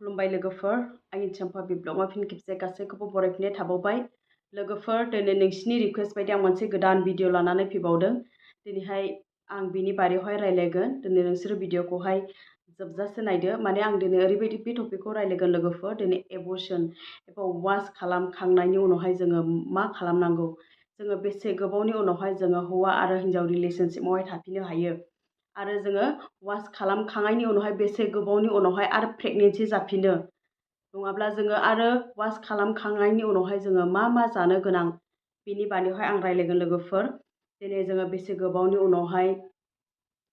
खुलुमबाय लोगोफोर आंनि चाम्पा ब्लगआव फिन खेबसे गासैखौबो बरायफिननाय थाबावबाय लोगोफोर दिनै नोंसिनि रिक्वेस्ट बायदि आं मोनसे गोदान भिडिअ लानानै फैबावदों दिनैहाय आं बिनि बारेयावहाय रायलायगोन दिनै नोंसोर भिडिअखौहाय जोबजासे नायदो माने आं दिनै ओरैबायदि बे टपिकखौ रायलायगोन लोगोफोर दिनै एबर्शन एबा वास खालामखांनायनि उनावहाय जोङो मा खालामनांगौ जोङो बेसे गोबावनि उनावहाय जोङो हौवा आरो हिन्जाव रिलेशनशिपआवहाय थाफिननो हायो आरो जोङो वास खालामखांनायनि उनावहाय बेसे गोबावनि उनावहाय आरो प्रेगनेन्सि जाफिनो नङाब्ला जोङो आरो वास खालामखांनायनि उनावहाय जोङो मा जानो गोनां बिनि बारेयावहाय आं रायलायगोन लोगोफोर दिनै जोङो बेसे गोबावनि उनावहाय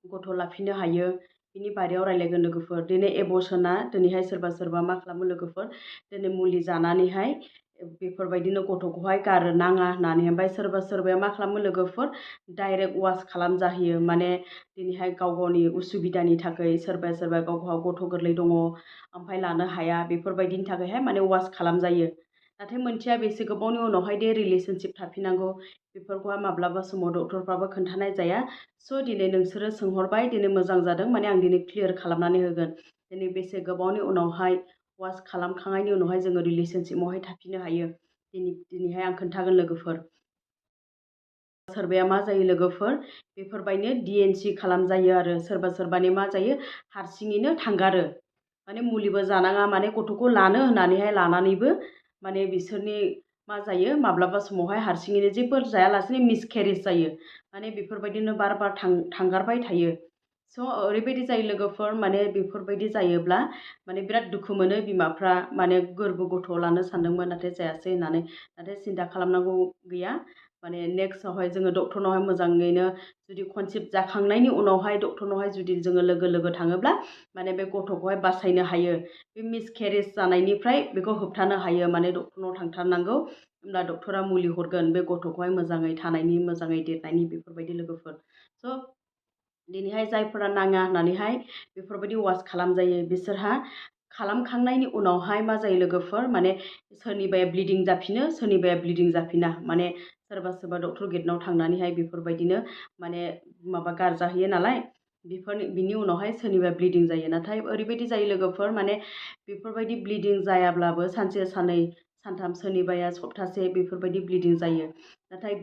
गथ' लाफिननो हायो बिनि बारेयाव रायलायगोन लोगोफोर दिनै एबर्शना दिनैहाय सोरबा मा खालामो लोगोफोर दिनै मुलि जानानैहाय बेफोरबायदिनो गथ'खौहाय गारनो नाङा होननानै ओमफ्राय सोरबाया मा खालामो लोगोफोर डाइरेक्ट वास खालामजाहैयो माने दिनैहाय गावनि उसुबिदानि थाखाय सोरबा गावहा गथ' गोरलै दङ ओमफ्राय लानो हाया बेफोरबायदिनि थाखायहाय माने वास खालामजायो नाथाय मोनसेया बेसे गोबावनि उनावहाय दे रिलेशनशिप थाफिननांगौ बेफोरखौहाय माब्लाबा समाव डक्टरफ्राबो खोन्थानाय जाया स' दिनै नोंसोरो सोंहरबाय दिनै मोजां जादों माने आं दिनै क्लियार खालामनानै होगोन दिनै बेसे गोबावनि उनावहाय वास खालामखांनायनि उनावहाय जोङो रिलेशनशिपआवहाय थाफिननो हायो दिनैहाय आं खोन्थागोन लोगोफोर सोरबाया मा जायो लोगोफोर बेफोरबायदिनो DNC खालामजायो आरो सोरबानि मा जायो हारसिङैनो थांगारो माने मुलिबो जानाङा माने गथ'खौ लानो होननानैहाय लानानैबो माने बिसोरनि मा जायो माब्लाबा समावहाय हारसिङैनो जेबो जायालासेनो मिसकेरेज जायो माने बेफोरबायदिनो बार थांगारबाय थायो स' ओरैबायदि जायो लोगोफोर माने बेफोरबायदि जायोब्ला माने बिराद दुखु मोनो बिमाफ्रा माने गोरबो गथ' लानो सानदोंमोन नाथाय जायासै होननानै नाथाय सिन्था खालामनांगौ गैया माने नेक्स्टआवहाय जोङो डक्टरनावहाय मोजाङैनो जुदि कनसेप्ट जाखांनायनि उनावहाय डक्टरनावहाय जुदि जोङो लोगो थाङोब्ला माने बे गथ'खौहाय बासायनो हायो बे मिसकेरेज जानायनिफ्राय बेखौ होबथानो हायो माने डक्टरनाव थांथारनांगौ होमब्ला डक्टरा मुलि हरगोन बे गथ'खौहाय मोजाङै थानायनि मोजाङै देरनायनि बेफोरबायदि लोगोफोर स' दिनैहाय जायफोरा नाङा होननानैहाय बेफोरबायदि वास खालामजायो बिसोरहा खालामखांनायनि उनावहाय मा जायो लोगोफोर माने सोरनिबाया ब्लिडिं जाफिनो सोरनिबाया ब्लिडिं जाफिना माने सोरबा डक्टर गेटनाव थांनानैहाय बेफोरबायदिनो माने माबा गारजाहैयो नालाय बिनि उनावहाय सोरनिबा ब्लिडिं जायो नाथाय ओरैबायदि जायो लोगोफोर माने बेफोरबायदि ब्लिडिं जायाब्लाबो सानसे साननै सानथाम सोरनिबाया सप्तासे बेफोरबायदि ब्लिडिं जायो नाथाय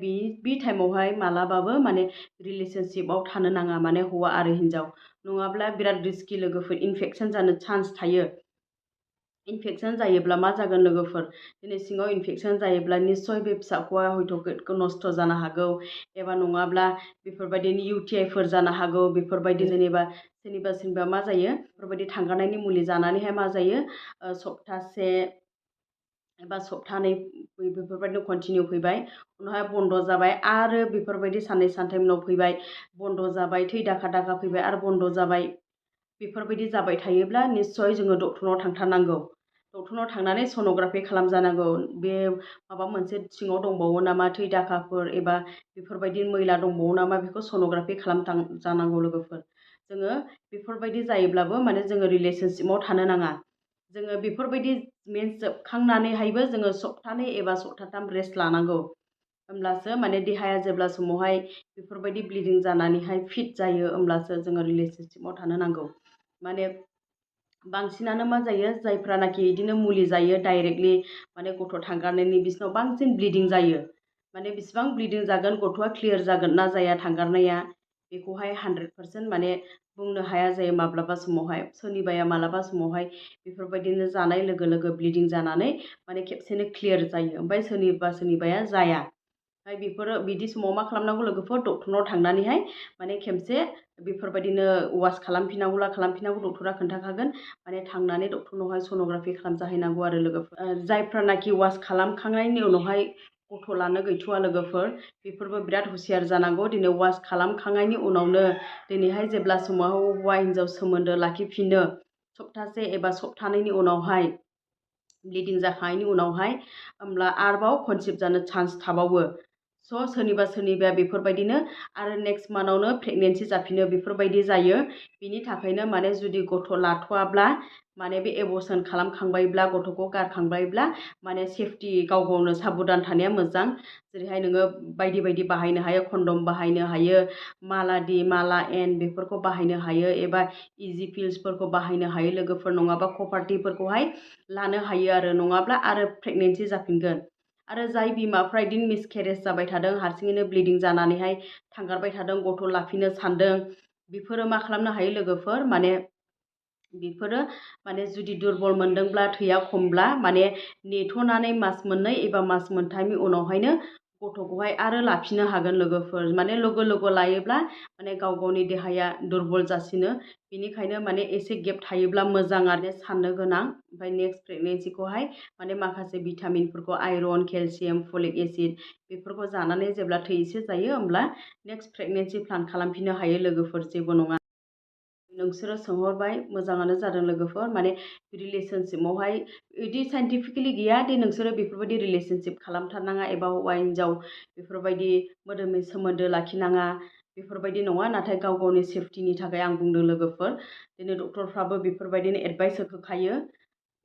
बे टाइमावहाय मालाबाबो माने रिलेशनशिपआव थानो नाङा माने हौवा आरो हिन्जाव नङाब्ला बिराद रिस्कि लोगोफोर इनफेक्सन जानो चान्स थायो इनफेक्सन जायोब्ला मा जागोन लोगोफोर दिनै सिङाव इनफेक्सन जायोब्ला निस्सय बे फिसाखौहाय हयथ' नस्थ' जानो हागौ एबा नङाब्ला बेफोरबायदिनो UTIफोर जानो हागौ बेफोरबायदि जेनेबा सोरनिबा मा जायो बेफोरबायदि थांगारनायनि मुलि जानानैहाय मा जायो सप्तासे एबा सप्तानै बेफोरबायदिनो कन्टिनिउ फैबाय उनावहाय बन्द' जाबाय आरो बेफोरबायदि साननै सानथाम उनाव फैबाय बन्द' जाबाय थै दाखा फैबाय आरो बन्द' जाबाय बेफोरबायदि जाबाय थायोब्ला निस्सय जोङो डक्टरनाव थांथारनांगौ डक्टरनाव थांनानै सन'ग्राफि खालामजानांगौ बे माबा मोनसे सिङाव दंबावो नामा थै दाखाफोर एबा बेफोरबायदि मैला दंबावो नामा बेखौ सन'ग्राफि जानांगौ लोगोफोर जोङो बेफोरबायदि जायोब्लाबो माने जोङो रिलेशनशिपआव थानो नाङा जोङो बेफोरबायदि मेन्स जोबखांनानैहायबो जोङो सप्तानै एबा सप्ताथाम रेस्ट लानांगौ होमब्लासो माने देहाया जेब्ला समावहाय बेफोरबायदि ब्लिडिं जानानैहाय फिट जायो होमब्लासो जोङो रिलेशनशिपआव थानो नांगौ माने बांसिनानो मा जायो जायफ्रानाखि बिदिनो मुलि जायो डाइरेक्टलि माने गथ' थांगारनायनि बिसिनाव बांसिन ब्लिडिं जायो माने बिसिबां ब्लिडिं जागोन गथ'आ क्लियार जागोन ना जाया थांगारनाया बेखौहाय 100% माने बुंनो हाया जायो माब्लाबा समावहाय सोरनिबाया माब्लाबा समावहाय बेफोरबायदिनो जानाय लोगो ब्लिडिं जानानै माने खेबसेनो क्लियार जायो ओमफ्राय सोरनिबाया जाया ओमफ्राय बिदि समाव मा खालामनांगौ लोगोफोर डक्टरनाव थांनानैहाय माने खेबसे बेफोरबायदिनो वास खालामफिननांगौ डक्टरा खोन्थाखागोन माने थांनानै डक्टरनावहाय सन'ग्राफि खालामजाहैनांगौ आरो लोगोफोर जायफ्रानाखि वास खालामखांनायनि उनावहाय गथ' लानो गैथ'वा लोगोफोर बेफोरबो बिराद हुसियार जानांगौ दिनै वास खालामखांनायनि उनावनो दिनैहाय जेब्ला समाव हौवा हिन्जाव सोमोन्दो लाखिफिनो सप्तासे एबा सप्तानैनि उनावहाय ब्लिडिं जाखांनायनि उनावहाय होमब्ला आरोबाव कनसेप्ट जानो चान्स थाबावो सोरनिबा सोरनिबा बेफोरबायदिनो आरो नेक्स्ट मान्थावनो प्रेगनेन्सि जाफिनो बेफोरबायदि जायो। बिनि थाखायनो माने जुदि गथ' लाथ'वाब्ला माने बे एबर्सन खालामखांबायब्ला गथ'खौ गारखांबायब्ला माने सेफटि गाव गावनो साबधान थानाया मोजां। जेरैहाय नोङो बायदि बायदि बाहायनो हायो, कन्डम बाहायनो हायो, माला डि माला एन बेफोरखौ बाहायनो हायो, एबा इजि पिल्सफोरखौ बाहायनो हायो लोगोफोर, नङाबा कपारटिफोरखौहाय लानो हायो आरो, नङाब्ला आरो प्रेगनेन्सि जाफिनगोन। आरो जाय बिमाफ्रा इदिनो मिसकेरेज जाबाय थादों, हारसिङैनो ब्लिडिं जानानैहाय थांगारबाय थादों, गथ' लाफिनो सानदों, बेफोरो मा खालामनो हायो लोगोफोर, माने बेफोरो माने जुदि दुरबल मोनदोंब्ला, थैया खमब्ला माने नेथ'नानै मास मोननै एबा मास मोनथामनि उनावहायनो गथ'खौहाय आरो लाफिननो हागोन लोगोफोर। माने लोगो लोगो लायोब्ला माने गाव गावनि देहाया दुरबल जासिनो। बेनिखायनो माने एसे गेप थायोब्ला मोजां आरो साननो गोनां। ओमफ्राय नेक्स्ट प्रेगनेन्सिखौहाय माने माखासे भिटामिनफोरखौ आयरन, केलसियाम, फलिक एसिड बेफोरखौ जानानै जेब्ला थै एसे जायो होमब्ला नेक्स्ट प्रेगनेन्सि प्लान खालामफिननो हायो लोगोफोर, जेबो नङा। नोंसोरो सोंहरबाय, मोजाङानो जादों लोगोफोर। माने रिलेसनशिपआवहाय बिदि साइन्टिफिकेलि गैया दि नोंसोरो बेफोरबायदि रिलेसनशिप खालामथारनाङा एबा हौवा हिन्जाव बेफोरबायदि मोदोमनि सोमोन्दो लाखिनाङा, बेफोरबायदि नङा। नाथाय गाव गावनि सेफटिनि थाखाय आं बुंदों लोगोफोर, दिनै डक्टरफ्राबो बेफोरबायदिनो एडभाइस होखायो।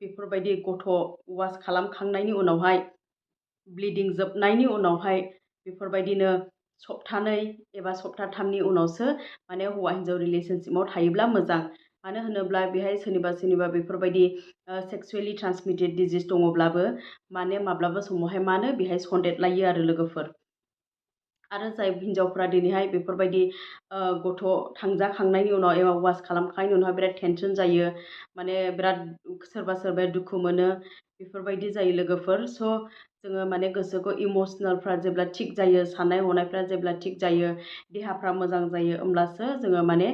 बेफोरबायदि गथ' वास खालामखांनायनि उनावहाय, ब्लिडिं जोबनायनि उनावहाय बेफोरबायदिनो सप्तानै एबा सप्ताथामनि उनावसो माने हौवा हिन्जाव रिलेसनशिपआव थायोब्ला मोजां। मानो होनोब्ला बेहाय सोरनिबा सोरनिबा बेफोरबायदि सेक्सुवेलि ट्रान्समिटेड डिजिज दङब्लाबो माने माब्लाबा समावहाय मानो बेहाय सन्देरलायो आरो लोगोफोर। आरो जाय हिन्जावफ्रा दिनैहाय बेफोरबायदि गथ' थांजाखांनायनि उनाव एबा वास खालामखांनायनि उनावहाय बिराद टेनसन जायो, माने बिराद सोरबा सोरबाया दुखु मोनो, बेफोरबायदि जायो लोगोफोर। स' जोङो माने गोसोखौ इमसनेलफ्रा जेब्ला थिग जायो, साननाय हनायफ्रा जेब्ला थिग जायो, देहाफ्रा मोजां जायो, होमब्लासो जोङो माने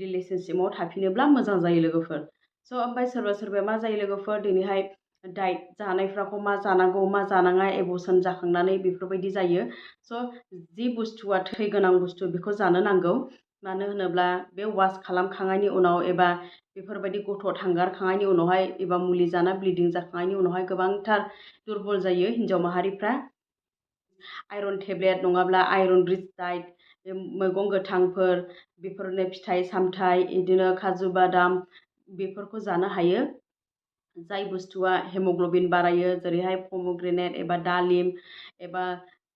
रिलेसनशिपआव थाफिनोब्ला मोजां जायो लोगोफोर। स' ओमफ्राय सोरबा सोरबाया मा जायो लोगोफोर, दिनैहाय डाइट जानायफ्राखौ मा जानांगौ मा जानाङा एबर्सन जाखांनानै बेफोरबायदि जायो। स' जि बुस्थुआ थै गोनां बुस्थु बेखौ जानो नांगौ। मानो होनोब्ला बे वास खालामखांनायनि उनाव एबा बेफोरबायदि गथ' थांगारखांनायनि उनावहाय एबा मुलि जाना ब्लिडिं जाखांनायनि उनावहाय गोबांथार दुरबल जायो हिन्जाव माहारिफ्रा। आयरन टेब्लेट नङाब्ला आयरन रिच डाइट, मैगं गोथांफोर, बेफोरनो फिथाइ सामथाइ, बिदिनो काजु बादाम बेफोरखौ जानो हायो। जाय बुस्थुआ हेमग्ल'बिन बारायो, जेरैहाय पमग्रेनेट एबा दालिम एबा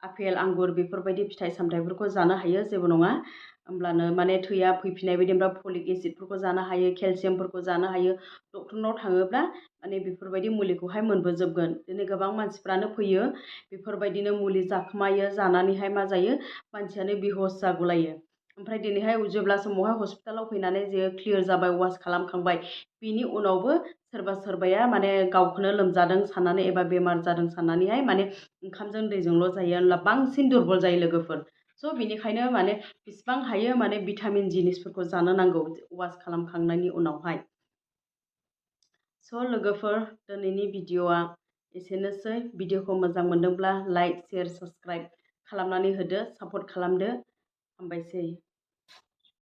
आपेल आंगुर बेफोरबायदि फिथाइ सामथाइफोरखौ जानो हायो, जेबो नङा। होमब्लानो माने थैया फैफिननाय बायदि, ओमफ्राय फलिक एसिडफोरखौ जानो हायो, केलसियामफोरखौ जानो हायो। डक्टरनाव थाङोब्ला माने बेफोरबायदि मुलिखौहाय मोनबोजोबगोन। दिनै गोबां मानसिफ्रानो फैयो, बेफोरबायदिनो मुलि जाखोमायो, जानानैहाय मा जायो, मानसियानो बिहस जागुलायो। ओमफ्राय दिनैहाय जेब्ला समावहाय हस्पिटालाव फैनानै जे क्लियार जाबाय, वास खालामखांबाय, बिनि उनावबो सोरबा सोरबाया माने गावखौनो लोमजादों साननानै एबा बेमार जादों साननानैहाय माने ओंखामजों दैजोंल' जायो, होनब्ला बांसिन दुरबल जायो लोगोफोर। स' बेनिखायनो माने बेसेबां हायो माने भिटामिन जिनिसफोरखौ जानो नांगौ वास खालामखांनायनि उनावहाय। स' लोगोफोर, दिनैनि भिडिअ'आ एसेनोसै। भिडिअ'खौ मोजां मोनदोंब्ला लाइक, शेयार, साबस्क्राइब खालामनानै होदो, सापर्ट खालामदो। हामबायसै।